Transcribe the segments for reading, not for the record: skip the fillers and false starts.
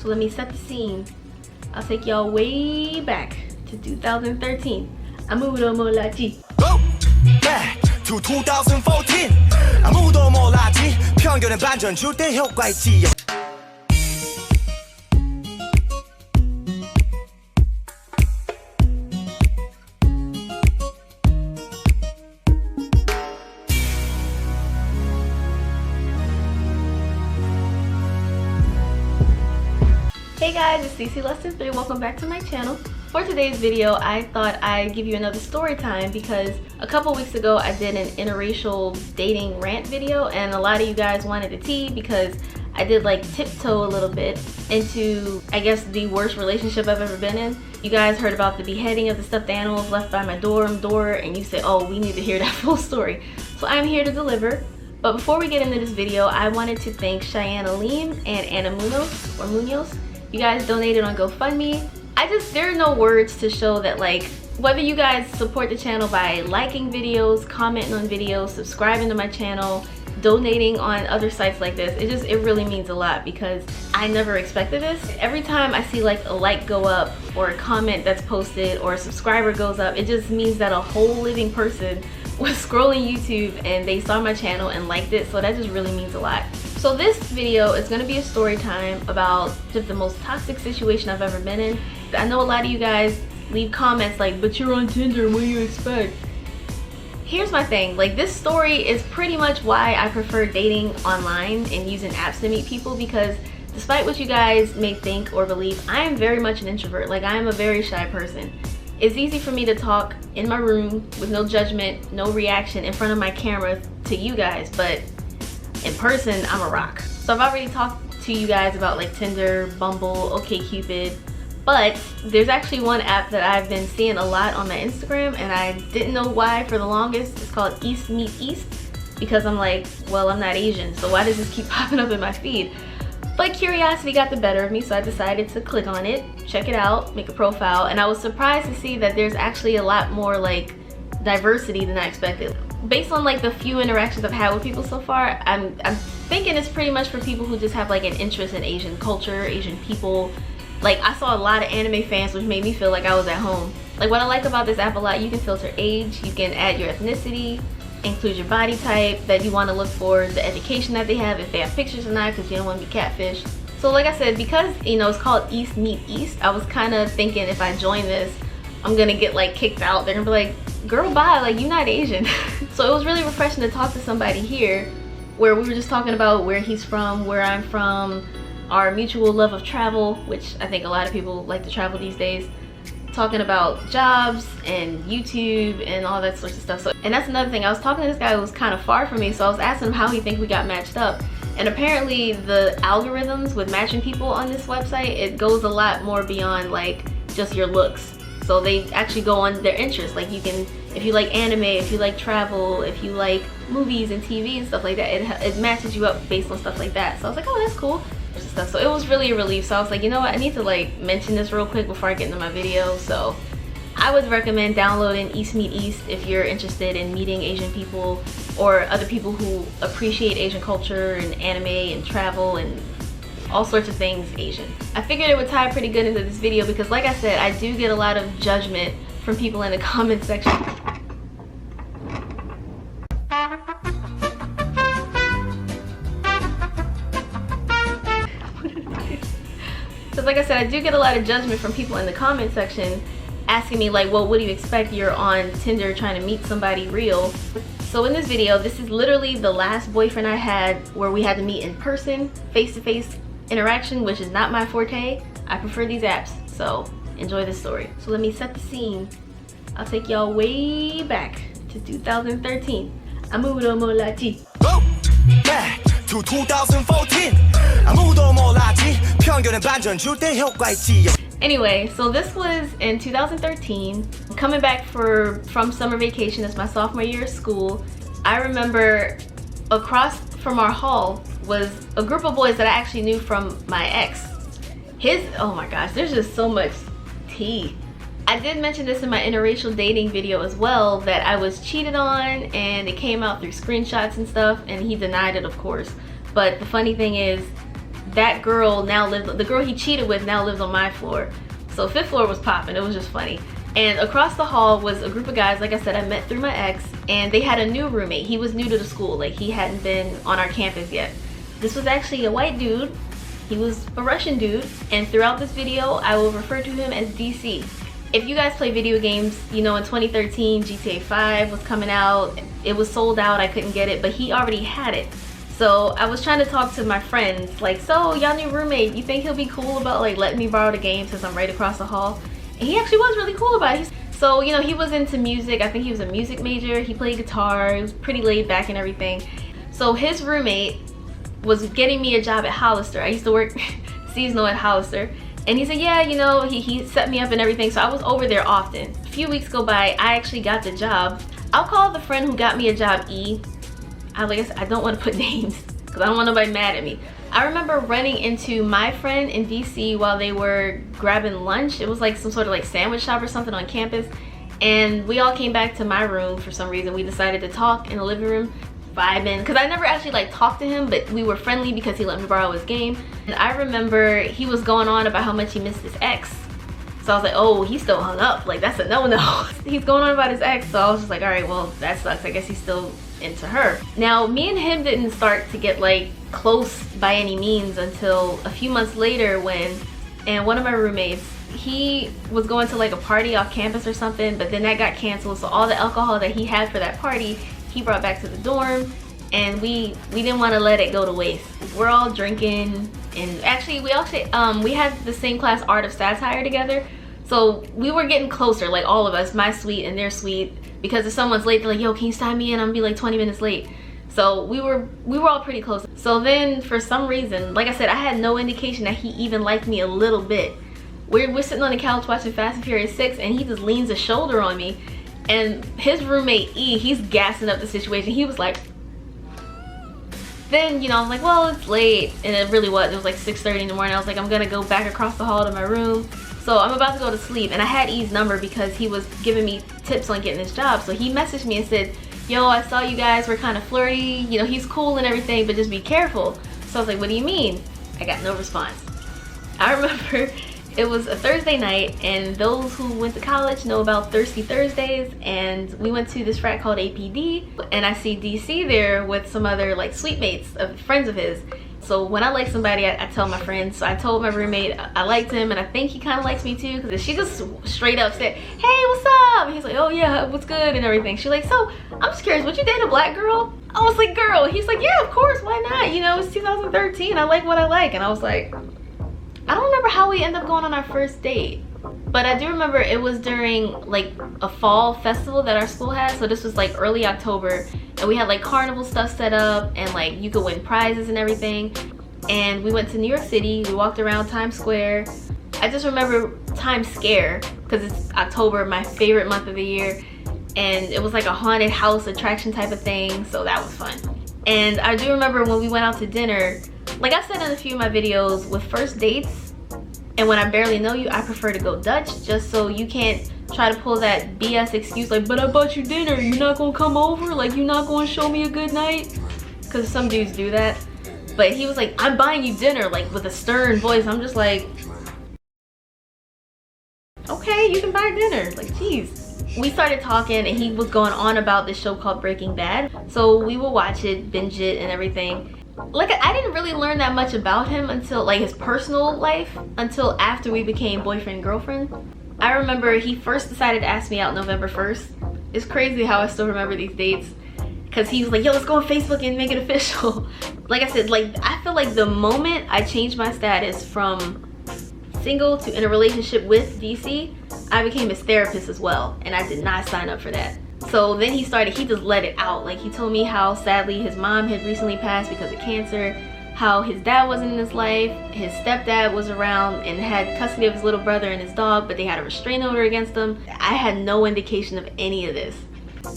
So let me set the scene. I'll take y'all way back to 2013. 아무도 몰랐지. Go back to 2014. 아무도 몰랐지. 평균은 반전 줄 때 효과 있지. Hey guys, it's CC Less Than 3. Welcome back to my channel. For today's video, I thought I'd give you another story time because a couple weeks ago I did an interracial dating rant video and a lot of you guys wanted a tea because I did like tiptoe a little bit into, I guess, the worst relationship I've ever been in. You guys heard about the beheading of the stuffed animals left by my dorm door and you said, oh, we need to hear that full story. So I'm here to deliver. But before we get into this video, I wanted to thank Cheyenne Aleem and Anna Munoz. You guys donated on GoFundMe. There are no words to show that, like, whether you guys support the channel by liking videos, commenting on videos, subscribing to my channel, donating on other sites like this, it really means a lot because I never expected this. Every time I see like a like go up or a comment that's posted or a subscriber goes up, it just means that a whole living person was scrolling YouTube and they saw my channel and liked it, so that just really means a lot. So this video is going to be a story time about just the most toxic situation I've ever been in. I know a lot of you guys leave comments like, but you're on Tinder, what do you expect? Here's my thing, like, this story is pretty much why I prefer dating online and using apps to meet people, because despite what you guys may think or believe, I am very much an introvert. Like, I am a very shy person. It's easy for me to talk in my room with no judgment, no reaction in front of my camera to you guys, but in person, I'm a rock. So I've already talked to you guys about like Tinder, Bumble, OkCupid, but there's actually one app that I've been seeing a lot on my Instagram and I didn't know why for the longest. It's called East Meet East because I'm like, well, I'm not Asian, so why does this keep popping up in my feed? But curiosity got the better of me, so I decided to click on it, check it out, make a profile, and I was surprised to see that there's actually a lot more like diversity than I expected. Based on like the few interactions I've had with people so far, I'm thinking it's pretty much for people who just have like an interest in Asian culture, Asian people. Like, I saw a lot of anime fans, which made me feel like I was at home. Like, what I like about this app a lot, you can filter age, you can add your ethnicity, include your body type that you want to look for, the education that they have, if they have pictures or not, because you don't want to be catfished. So like I said, because, you know, it's called East Meet East, I was kind of thinking if I join this, I'm gonna get like kicked out. They're gonna be like, girl, bye, like, you're not Asian. So it was really refreshing to talk to somebody here where we were just talking about where he's from, where I'm from, our mutual love of travel, which I think a lot of people like to travel these days, talking about jobs and YouTube and all that sorts of stuff. So, and that's another thing, I was talking to this guy who was kind of far from me, so I was asking him how he think we got matched up. And apparently the algorithms with matching people on this website, it goes a lot more beyond like just your looks. So they actually go on their interests. Like, you can, if you like anime, if you like travel, if you like movies and TV and stuff like that, it matches you up based on stuff like that. So I was like, oh, that's cool. So it was really a relief. So I was like, you know what, I need to like mention this real quick before I get into my video. So I would recommend downloading East Meet East if you're interested in meeting Asian people or other people who appreciate Asian culture and anime and travel and all sorts of things Asian. I figured it would tie pretty good into this video because, like I said, I do get a lot of judgment from people in the comment section. Because like I said, I do get a lot of judgment from people in the comment section asking me like, well, what do you expect? You're on Tinder trying to meet somebody real. So in this video, this is literally the last boyfriend I had where we had to meet in person, face-to-face interaction, which is not my forte. I prefer these apps, so enjoy this story. So let me set the scene. I'll take y'all way back to 2013. 아무도 몰랐지. Go back to 2014. 아무도 몰랐지. 평균은 반전 줄 때 효과 있지. Anyway, so this was in 2013. Coming back from summer vacation, it's my sophomore year of school. I remember across from our hall was a group of boys that I actually knew from my ex. Oh my gosh, there's just so much tea. I did mention this in my interracial dating video as well, that I was cheated on and it came out through screenshots and stuff, and he denied it, of course. But the funny thing is, that girl now lived, the girl he cheated with now lives on my floor. So 5th floor was popping. It was just funny. And across the hall was a group of guys, like I said, I met through my ex, and they had a new roommate. He was new to the school, like he hadn't been on our campus yet. This was actually a white dude. He was a Russian dude, and throughout this video, I will refer to him as DC. If you guys play video games, you know in 2013, GTA 5 was coming out. It was sold out, I couldn't get it, but he already had it. So I was trying to talk to my friends, like, so y'all new roommate, you think he'll be cool about like letting me borrow the game since I'm right across the hall? And he actually was really cool about it. So, you know, he was into music. I think he was a music major. He played guitar. He was pretty laid back and everything. So his roommate was getting me a job at Hollister. I used to work seasonal at Hollister. And he said, yeah, you know, he set me up and everything. So I was over there often. A few weeks go by, I actually got the job. I'll call the friend who got me a job E. I don't want to put names because I don't want nobody mad at me. I remember running into my friend in DC while they were grabbing lunch. It was like some sort of like sandwich shop or something on campus. And we all came back to my room for some reason. We decided to talk in the living room, vibing. Because I never actually like talked to him, but we were friendly because he let me borrow his game. And I remember he was going on about how much he missed his ex. So I was like, oh, he's still hung up. Like, that's a no-no. He's going on about his ex. So I was just like, all right, well, that sucks. I guess he's still into her. Now, me and him didn't start to get like close by any means until a few months later when, and one of my roommates, he was going to like a party off campus or something, but then that got canceled. So all the alcohol that he had for that party, he brought back to the dorm, and we didn't want to let it go to waste. We're all drinking, and actually we had the same class, Art of Satire, together. So we were getting closer, like all of us, my suite and their suite, because if someone's late, they're like, yo, can you sign me in? I'm gonna be like 20 minutes late. So we were all pretty close. So then for some reason, like I said, I had no indication that he even liked me a little bit. We're sitting on the couch watching Fast and Furious 6, and he just leans a shoulder on me, and his roommate E, he's gassing up the situation. He was like, then, you know, I was like, well, it's late, and it really was. It was like 6:30 in the morning. I was like, I'm gonna go back across the hall to my room. So I'm about to go to sleep, and I had E's number because he was giving me tips on getting this job. So he messaged me and said, yo, I saw you guys were kind of flirty. You know, he's cool and everything, but just be careful. So I was like, what do you mean? I got no response. I remember it was a Thursday night, and those who went to college know about Thirsty Thursdays, and we went to this frat called APD, and I see DC there with some other like suite mates of friends of his. So when I like somebody, I tell my friends. So I told my roommate I liked him, and I think he kind of likes me too, because she just straight up said, hey, what's up? And he's like, oh yeah, what's good and everything. She's like, so I'm just curious, would you date a black girl? I was like, girl. He's like, yeah, of course, why not? You know, it's 2013, I like what I like. And I was like, I don't remember how we ended up going on our first date, but I do remember it was during like a fall festival that our school had. So this was like early October, and we had like carnival stuff set up, and like you could win prizes and everything. And we went to New York City. We walked around Times Square. I just remember Times Scare because it's October, my favorite month of the year, and it was like a haunted house attraction type of thing, so that was fun. And I do remember when we went out to dinner, like I said in a few of my videos, with first dates and when I barely know you, I prefer to go Dutch, just so you can't try to pull that BS excuse like, but I bought you dinner, you're not gonna come over? Like, you're not gonna show me a good night? Because some dudes do that. But he was like, I'm buying you dinner, like with a stern voice. I'm just like, okay, you can buy dinner. Like, geez. We started talking, and he was going on about this show called Breaking Bad. So we would watch it, binge it, and everything. Like, I didn't really learn that much about him until, like, his personal life, until after we became boyfriend and girlfriend. I remember he first decided to ask me out November 1st. It's crazy how I still remember these dates, because he was like, yo, let's go on Facebook and make it official. Like I said, like, I feel like the moment I changed my status from single to in a relationship with DC, I became his therapist as well, and I did not sign up for that. So then he just let it out. Like, he told me how sadly his mom had recently passed because of cancer, how his dad wasn't in his life, his stepdad was around and had custody of his little brother and his dog, but they had a restraining order against him. I had no indication of any of this.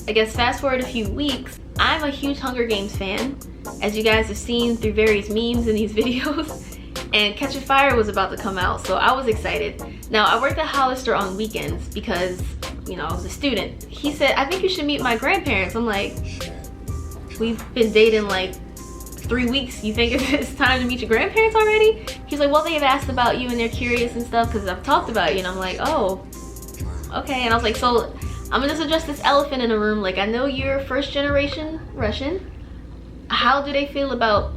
I guess fast forward a few weeks, I'm a huge Hunger Games fan, as you guys have seen through various memes in these videos. And Catch a Fire was about to come out, so I was excited. Now, I worked at Hollister on weekends because, you know, I was a student. He said, I think you should meet my grandparents. I'm like, we've been dating like 3 weeks, you think it's time to meet your grandparents already? He's like, well, they've asked about you and they're curious and stuff because I've talked about you. And I'm like, oh, okay. And I was like, so I'm gonna just address this elephant in the room. Like, I know you're first generation Russian. How do they feel about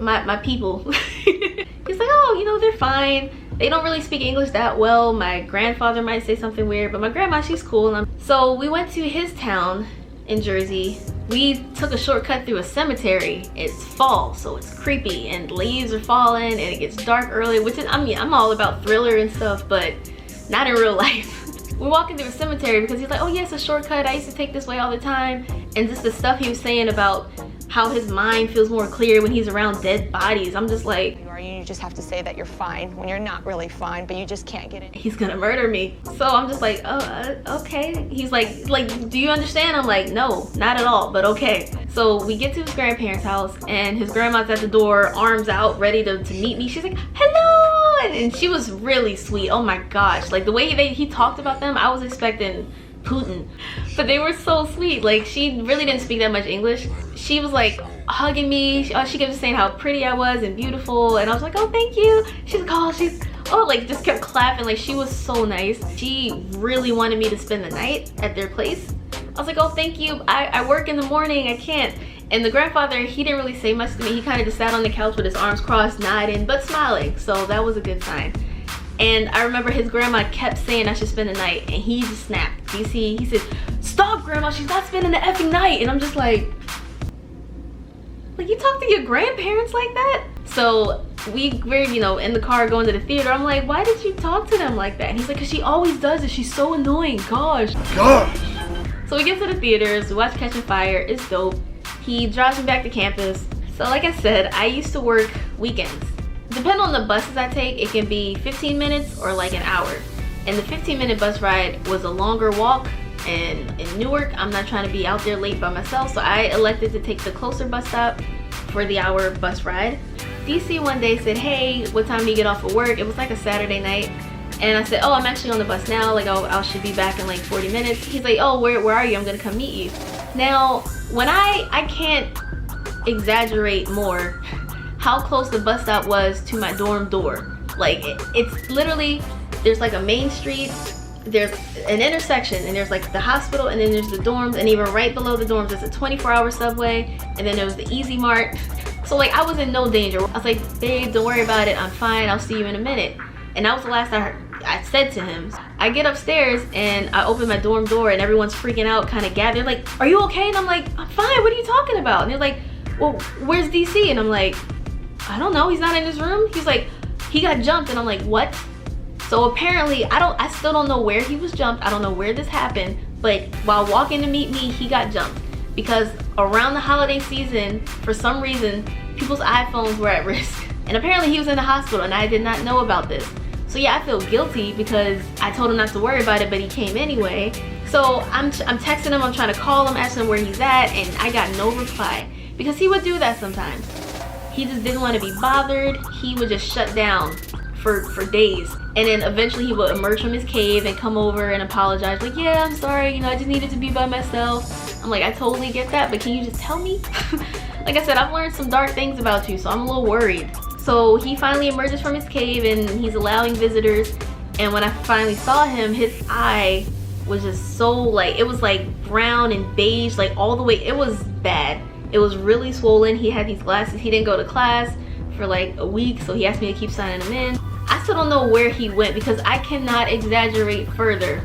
my people? He's like, oh, you know, they're fine. They don't really speak English that well. My grandfather might say something weird, but my grandma, she's cool. So we went to his town in Jersey. We took a shortcut through a cemetery. It's fall, so it's creepy and leaves are falling and it gets dark early, which is, I mean, I'm all about thriller and stuff, but not in real life. We're walking through a cemetery because he's like, oh yeah, it's a shortcut. I used to take this way all the time. And just the stuff he was saying about how his mind feels more clear when he's around dead bodies. I'm just like, you just have to say that you're fine when you're not really fine, but you just can't get it. He's gonna murder me. So I'm just like, oh, okay. He's like, do you understand? I'm like, no, not at all, but okay. So we get to his grandparents' house and his grandma's at the door, arms out, ready to meet me. She's like, hello! And she was really sweet. Oh my gosh. Like the way he talked about them, I was expecting Putin, but they were so sweet. Like she really didn't speak that much English. She was like hugging me. She kept saying how pretty I was and beautiful, and I was like, oh, thank you. She's like, oh, like just kept clapping. Like she was so nice. She really wanted me to spend the night at their place. I was like, oh, thank you. I work in the morning, I can't. And the grandfather, he didn't really say much to me. He kind of just sat on the couch with his arms crossed, nodding but smiling, so that was a good sign. And I remember his grandma kept saying I should spend the night, and he just snapped. DC, he said, stop, grandma, she's not spending the effing night. And I'm just like you talk to your grandparents like that? So we're, you know, in the car going to the theater. I'm like, why did you talk to them like that? And he's like, because she always does it. She's so annoying. Gosh. So we get to the theaters, we watch Catching Fire. It's dope. He drives me back to campus. So like I said, I used to work weekends. Depending on the buses I take, it can be 15 minutes or like an hour. And the 15-minute bus ride was a longer walk. And in Newark, I'm not trying to be out there late by myself, so I elected to take the closer bus stop for the hour bus ride. DC one day said, hey, what time do you get off of work? It was like a Saturday night. And I said, oh, I'm actually on the bus now. Like, I should be back in like 40 minutes. He's like, oh, where are you? I'm gonna come meet you. Now, when I can't exaggerate more how close the bus stop was to my dorm door. Like, it's literally, there's like a main street, there's an intersection, and there's like the hospital, and then there's the dorms, and even right below the dorms there's a 24-hour subway, and then there was the Easy Mart. So like I was in no danger. I was like, babe, don't worry about it, I'm fine, I'll see you in a minute. And that was the last I said to him. I get upstairs and I open my dorm door and everyone's freaking out, kind of gathered, like, are you okay? And I'm like, I'm fine, what are you talking about? And they're like, well, where's DC? And I'm like, I don't know, he's not in his room. He's like, he got jumped. And I'm like, what? So apparently, I still don't know where he was jumped. I don't know where this happened, but while walking to meet me, he got jumped. Because around the holiday season, for some reason, people's iPhones were at risk. And apparently he was in the hospital and I did not know about this. So yeah, I feel guilty because I told him not to worry about it, but he came anyway. So I'm texting him, I'm trying to call him, asking him where he's at, and I got no reply. Because he would do that sometimes. He just didn't want to be bothered. He would just shut down for days. And then eventually he would emerge from his cave and come over and apologize. Like, yeah, I'm sorry, you know, I just needed to be by myself. I'm like, I totally get that, but can you just tell me? Like I said, I've learned some dark things about you, so I'm a little worried. So he finally emerges from his cave and he's allowing visitors. And when I finally saw him, his eye was just so like, it was like brown and beige, like all the way, it was bad. It was really swollen. He had these glasses. He didn't go to class for like a week, so he asked me to keep signing them in. I still don't know where he went because I cannot exaggerate further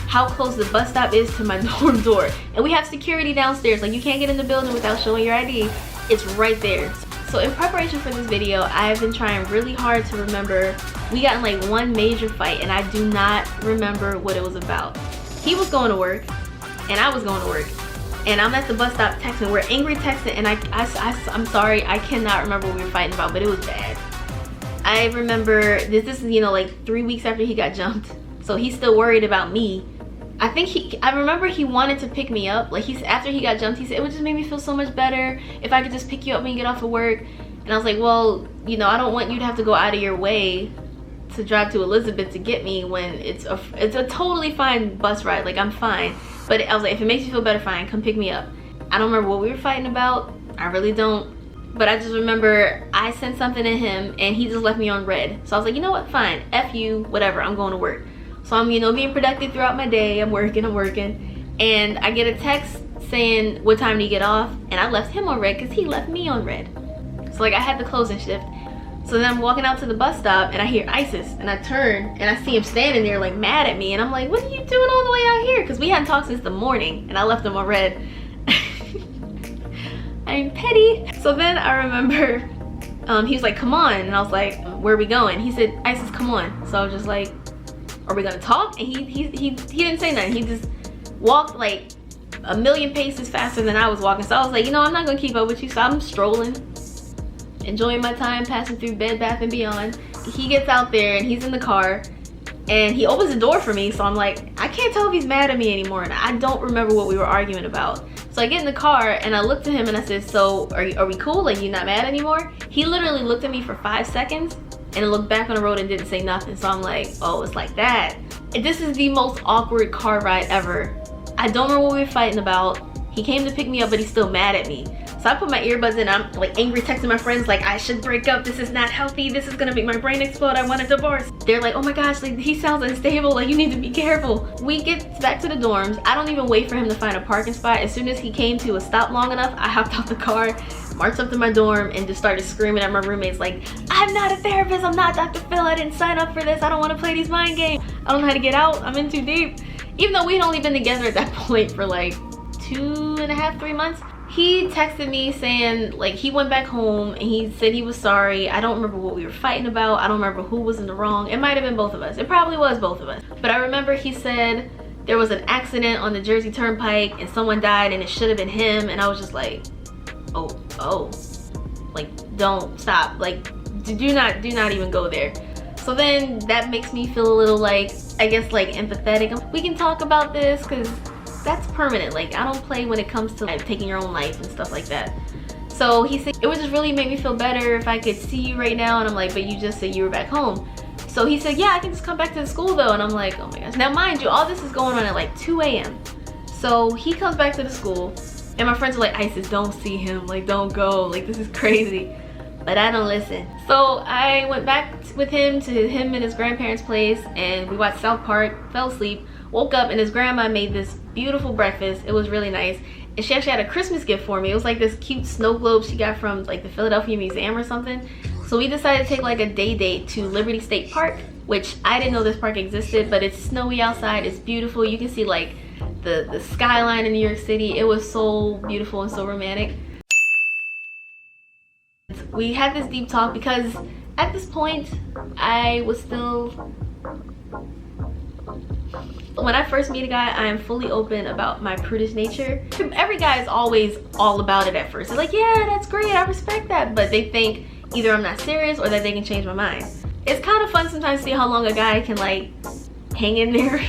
how close the bus stop is to my dorm door. And we have security downstairs. Like, you can't get in the building without showing your ID. It's right there. So in preparation for this video, I've been trying really hard to remember. We got in like one major fight and I do not remember what it was about. He was going to work and I was going to work. And I'm at the bus stop texting. We're angry texting, and I'm sorry, I cannot remember what we were fighting about, but it was bad. I remember this is, you know, like 3 weeks after he got jumped, so he's still worried about me. I remember he wanted to pick me up. Like, after he got jumped, he said it would just make me feel so much better if I could just pick you up when you get off of work. And I was like, well, you know, I don't want you to have to go out of your way to drive to Elizabeth to get me when it's a totally fine bus ride. Like, I'm fine. But I was like, if it makes you feel better, fine, come pick me up. I don't remember what we were fighting about. I really don't. But I just remember I sent something to him and he just left me on red. So I was like, you know what, fine, F you, whatever, I'm going to work. So I'm, you know, being productive throughout my day. I'm working. And I get a text saying, what time do you get off? And I left him on red because he left me on red. So like I had the closing shift. So then I'm walking out to the bus stop and I hear Isis, and I turn and I see him standing there like mad at me, and I'm like, what are you doing all the way out here? Because we hadn't talked since the morning and I left him on red. I'm petty. So then I remember he was like, come on, and I was like, where are we going? He said, Isis, come on. So I was just like, are we gonna talk? And he didn't say nothing. He just walked like a million paces faster than I was walking. So I was like, you know, I'm not gonna keep up with you. So I'm strolling, enjoying my time, passing through Bed Bath & Beyond. He gets out there and he's in the car and he opens the door for me. So I'm like, I can't tell if he's mad at me anymore, and I don't remember what we were arguing about. So I get in the car and I looked at him and I said, so are we cool? Like, you not mad anymore? He literally looked at me for 5 seconds and looked back on the road and didn't say nothing. So I'm like, oh, it's like that. And this is the most awkward car ride ever. I don't remember what we were fighting about. He came to pick me up, but he's still mad at me. So I put my earbuds in, I'm like angry, texting my friends like, I should break up, this is not healthy, this is gonna make my brain explode, I want a divorce. They're like, oh my gosh, like he sounds unstable, like you need to be careful. We get back to the dorms. I don't even wait for him to find a parking spot. As soon as he came to a stop long enough, I hopped out the car, marched up to my dorm, and just started screaming at my roommates like, I'm not a therapist, I'm not Dr. Phil, I didn't sign up for this, I don't want to play these mind games, I don't know how to get out, I'm in too deep. Even though we'd only been together at that point for like 2.5, 3 months. He texted me saying like he went back home and he said he was sorry. I don't remember what we were fighting about. I don't remember who was in the wrong. It might have been both of us. It probably was both of us. But I remember he said there was an accident on the Jersey Turnpike and someone died and it should have been him. And I was just like, oh, like don't stop. Like do not even go there. So then that makes me feel a little like, I guess like empathetic. We can talk about this because that's permanent. Like I don't play when it comes to like taking your own life and stuff like that. So he said it would just really make me feel better if I could see you right now, and I'm like, but you just said you were back home. So he said, yeah, I can just come back to the school though. And I'm like, oh my gosh. Now mind you, all this is going on at like 2 a.m. So he comes back to the school and my friends are like, Isis, don't see him, like don't go, like this is crazy. But I don't listen. So I went back with him to him and his grandparents' place and we watched South Park, fell asleep, woke up, and his grandma made this beautiful breakfast. It was really nice. And she actually had a Christmas gift for me. It was like this cute snow globe she got from like the Philadelphia Museum or something. So we decided to take like a day date to Liberty State Park, which I didn't know this park existed, but it's snowy outside. It's beautiful. You can see like the skyline in New York City. It was so beautiful and so romantic. We had this deep talk because at this point I was still, when I first meet a guy, I am fully open about my prudish nature. Every guy is always all about it at first. They're like, yeah, that's great, I respect that. But they think either I'm not serious or that they can change my mind. It's kind of fun sometimes to see how long a guy can like hang in there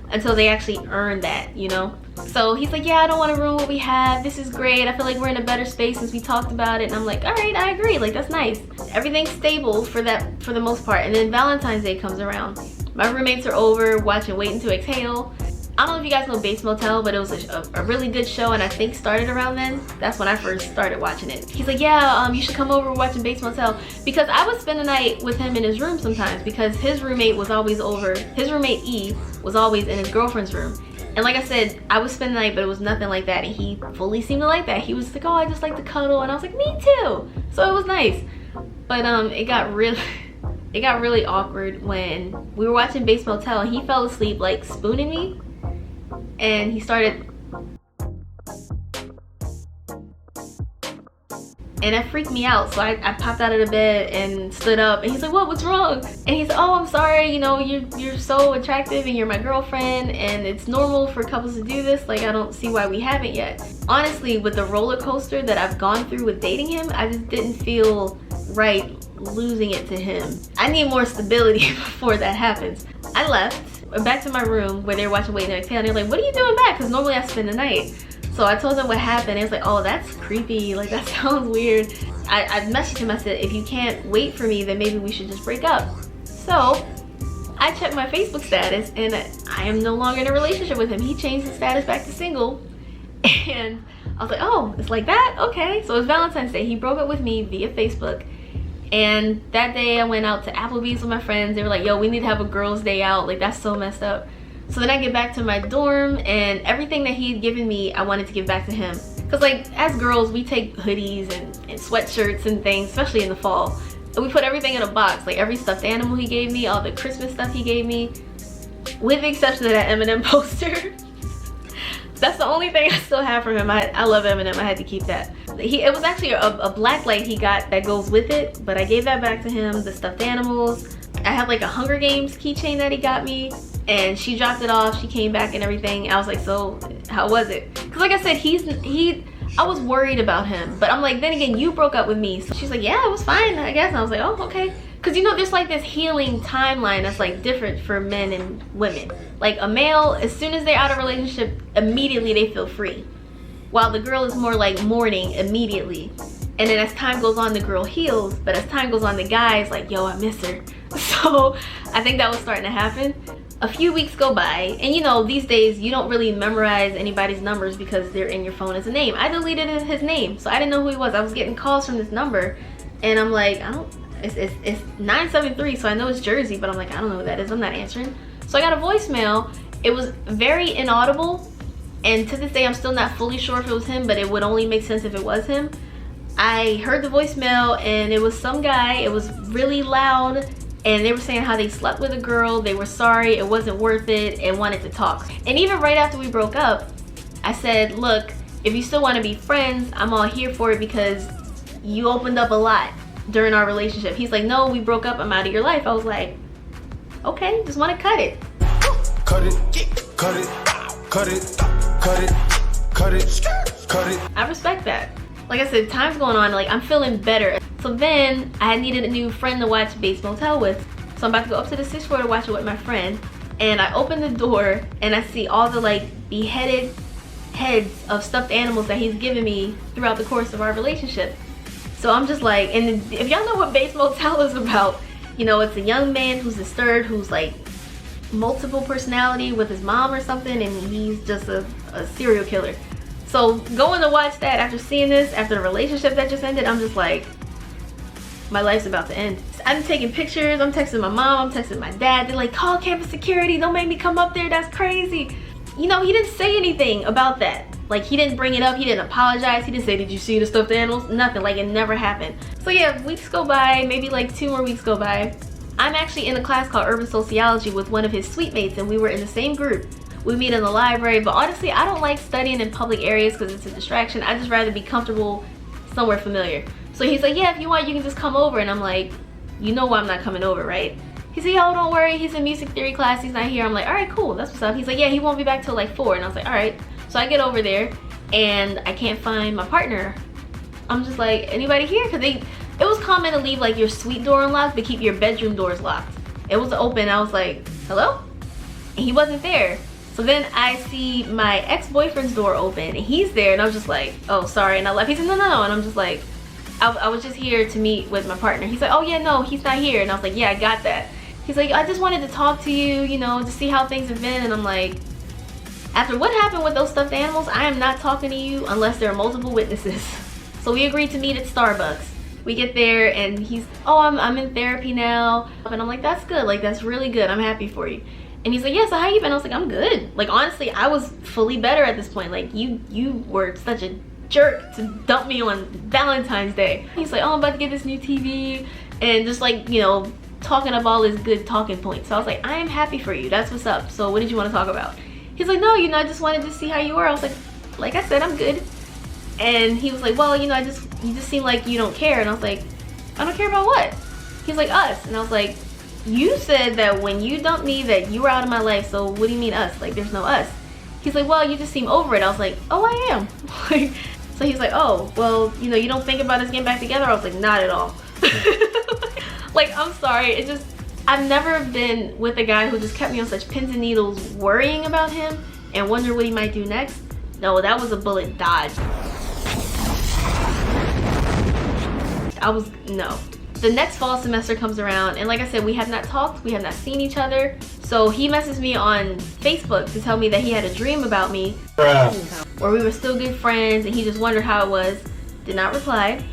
until they actually earn that, you know? So he's like, yeah, I don't want to ruin what we have. This is great. I feel like we're in a better space since we talked about it. And I'm like, all right, I agree. Like, that's nice. Everything's stable for the most part. And then Valentine's Day comes around. My roommates are over watching Waiting to Exhale. I don't know if you guys know Bates Motel, but it was a really good show, and I think started around then. That's when I first started watching it. He's like, yeah, you should come over, we're watching Bates Motel. Because I would spend the night with him in his room sometimes because his roommate was always over. His roommate E was always in his girlfriend's room. And like I said, I would spend the night, but it was nothing like that. And he fully seemed to like that. He was like, oh, I just like to cuddle. And I was like, me too. So it was nice. But it got really awkward when we were watching Bates Motel and he fell asleep like spooning me. And he started, and that freaked me out. So I popped out of the bed and stood up, and he's like, what's wrong? And he's like, oh, I'm sorry, you know, you're so attractive and you're my girlfriend and it's normal for couples to do this. Like, I don't see why we haven't yet. Honestly, with the roller coaster that I've gone through with dating him, I just didn't feel right losing it to him. I need more stability before that happens. I left, went back to my room where they were watching Waiting to Exhale, and they're like, what are you doing back? Because normally I spend the night. So I told them what happened. It was like, oh, that's creepy. Like, that sounds weird. I messaged him. I said, if you can't wait for me, then maybe we should just break up. So I checked my Facebook status, and I am no longer in a relationship with him. He changed his status back to single. And I was like, oh, it's like that? Okay. So it was Valentine's Day. He broke up with me via Facebook. And that day I went out to Applebee's with my friends. They were like, yo, we need to have a girls' day out. Like, that's so messed up. So then I get back to my dorm, and everything that he had given me, I wanted to give back to him. Because, like, as girls, we take hoodies and sweatshirts and things, especially in the fall. And we put everything in a box. Like, every stuffed animal he gave me, all the Christmas stuff he gave me. With the exception of that Eminem poster. That's the only thing I still have from him. I love Eminem. I had to keep that. It was actually a black light he got that goes with it, but I gave that back to him. The stuffed animals. I have like a Hunger Games keychain that he got me, and she dropped it off. She came back and everything. I was like, so how was it? Because like I said, I was worried about him, but I'm like, then again, you broke up with me. So she's like, yeah, it was fine, I guess. And I was like, oh, okay. Because, you know, there's like this healing timeline that's like different for men and women. Like a male, as soon as they're out of a relationship, immediately they feel free. While the girl is more like mourning immediately. And then as time goes on, the girl heals. But as time goes on, the guy is like, yo, I miss her. So I think that was starting to happen. A few weeks go by. And you know, these days, you don't really memorize anybody's numbers because they're in your phone as a name. I deleted his name. So I didn't know who he was. I was getting calls from this number. And I'm like, it's 973, so I know it's Jersey, but I'm like, I don't know who that is. I'm not answering. So I got a voicemail. It was very inaudible, and to this day I'm still not fully sure if it was him, but it would only make sense if it was him. I heard the voicemail, and it was some guy. It was really loud, and they were saying how they slept with a girl. They were sorry, it wasn't worth it, and wanted to talk. And even right after we broke up, I said, look, if you still want to be friends, I'm all here for it because you opened up a lot during our relationship. He's like, no, we broke up, I'm out of your life. I was like, okay, just want to cut it. Cut it, cut it, cut it, cut it, cut it, cut it. I respect that. Like I said, time's going on, like I'm feeling better. So then I needed a new friend to watch Bates Motel with. So I'm about to go up to the 6th floor to watch it with my friend. And I open the door and I see all the like beheaded heads of stuffed animals that he's given me throughout the course of our relationship. So I'm just like, and if y'all know what Bates Motel is about, you know, it's a young man who's disturbed, who's like multiple personality with his mom or something, and he's just a serial killer. So going to watch that after seeing this, after the relationship that just ended, I'm just like, my life's about to end. I'm taking pictures, I'm texting my mom, I'm texting my dad. They're like, call campus security, don't make me come up there, that's crazy. You know, he didn't say anything about that. Like, he didn't bring it up, he didn't apologize, he didn't say, did you see the stuffed animals? Nothing, like it never happened. So yeah, weeks go by, maybe like 2 more weeks go by. I'm actually in a class called Urban Sociology with one of his suite mates, and we were in the same group. We meet in the library, but honestly, I don't like studying in public areas because it's a distraction. I just rather be comfortable somewhere familiar. So he's like, yeah, if you want, you can just come over. And I'm like, you know why I'm not coming over, right? He's like, oh, don't worry, he's in music theory class, he's not here. I'm like, all right, cool, that's what's up. He's like, yeah, he won't be back till like 4. And I was like, all right. So I get over there and I can't find my partner. I'm just like, anybody here? Because it was common to leave like your suite door unlocked but keep your bedroom doors locked. It was open. I was like, hello? And he wasn't there. So then I see my ex-boyfriend's door open and he's there, and I was just like, oh, sorry, and I left. He said, no. And I'm just like, I was just here to meet with my partner. He's like, oh yeah, no, he's not here. And I was like, yeah, I got that. He's like, I just wanted to talk to you, you know, to see how things have been. And I'm like, after what happened with those stuffed animals, I am not talking to you unless there are multiple witnesses. So we agreed to meet at Starbucks. We get there and he's, oh, I'm in therapy now. And I'm like, that's good, like that's really good, I'm happy for you. And he's like, yeah, so how you been? I was like, I'm good. Like honestly, I was fully better at this point. Like you were such a jerk to dump me on Valentine's Day. He's like, oh, I'm about to get this new TV, and just like, you know, talking up all his good talking points. So I was like, I am happy for you, that's what's up. So what did you want to talk about? He's like, no, you know, I just wanted to see how you were. I was like I said, I'm good. And he was like, well, you know, you just seem like you don't care. And I was like, I don't care about what? He's like, us. And I was like, you said that when you dumped me that you were out of my life, so what do you mean us? Like there's no us. He's like, well, you just seem over it. I was like, oh, I am. So he's like, oh, well, you know, you don't think about us getting back together? I was like, not at all. Like, I'm sorry, I've never been with a guy who just kept me on such pins and needles worrying about him and wonder what he might do next. No, that was a bullet dodged. No. The next fall semester comes around, and like I said, we have not talked, we have not seen each other. So he messaged me on Facebook to tell me that he had a dream about me, where we were still good friends and he just wondered how it was. Did not reply.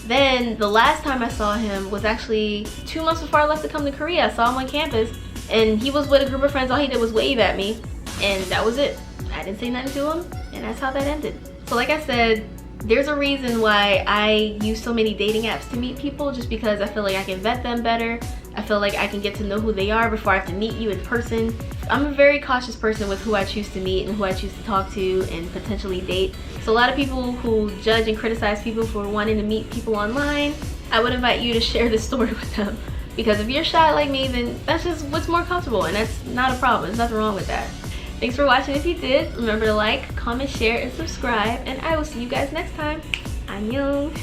Then the last time I saw him was actually 2 months before I left to come to Korea. I saw him on campus and he was with a group of friends. All he did was wave at me, and that was it. I didn't say nothing to him, and that's how that ended. So like I said, there's a reason why I use so many dating apps to meet people, just because I feel like I can vet them better. I feel like I can get to know who they are before I have to meet you in person. I'm a very cautious person with who I choose to meet and who I choose to talk to and potentially date. So a lot of people who judge and criticize people for wanting to meet people online, I would invite you to share this story with them. Because if you're shy like me, then that's just what's more comfortable, and that's not a problem. There's nothing wrong with that. Thanks for watching. If you did, remember to like, comment, share, and subscribe, and I will see you guys next time. Annyeong.